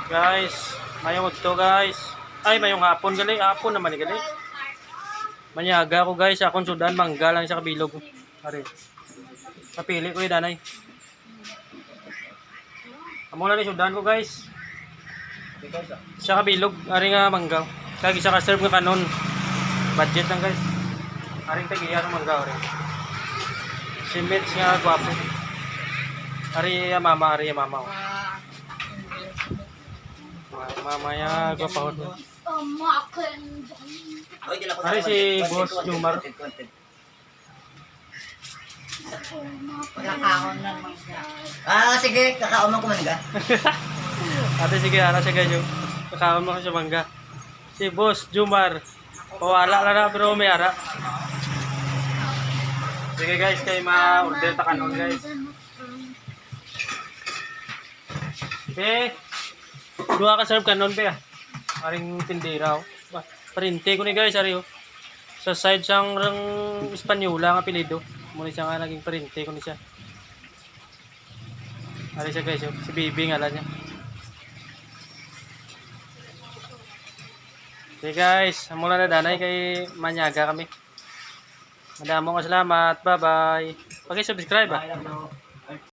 Guys, mayong to guys. Ay, mayong hapon gali. Hapon naman gali. Manyaga ko guys. Akong sudan, mangga lang sa kabilog. Ari. Kapili ko yung danay. Amo na ni sudan ko guys. Sa kabilog, ari nga mangga. Kagi sa ka-serve nga kanon. Budget lang guys. Aring tagiya ng mangga ari. Simits nga gwapo. Ari ya mama, ari ya mama. Mamaya gwapo. Ari si Boss Jumar. Kakaon na mangga. Sige, kakaon mo mangga. Ate sige, ara sige jo. Kakaon mo sa mangga. Si Boss Jumar. O ala na pero may ara. Sige guys, kay ma-order ta kanon guys. Okay. Dua ka serve kanon pe. Aring tindera. Parinte ko ni guys ari oh. Sa side sang rang Espanyola nga apelyido. Muna siya nga naging parinte ko ni siya. Ari siya guys, oh. Si Bibi nga niya. Okay guys, mula na danay kay Manyaga kami. Madamong salamat. Bye-bye. Paki-subscribe ah.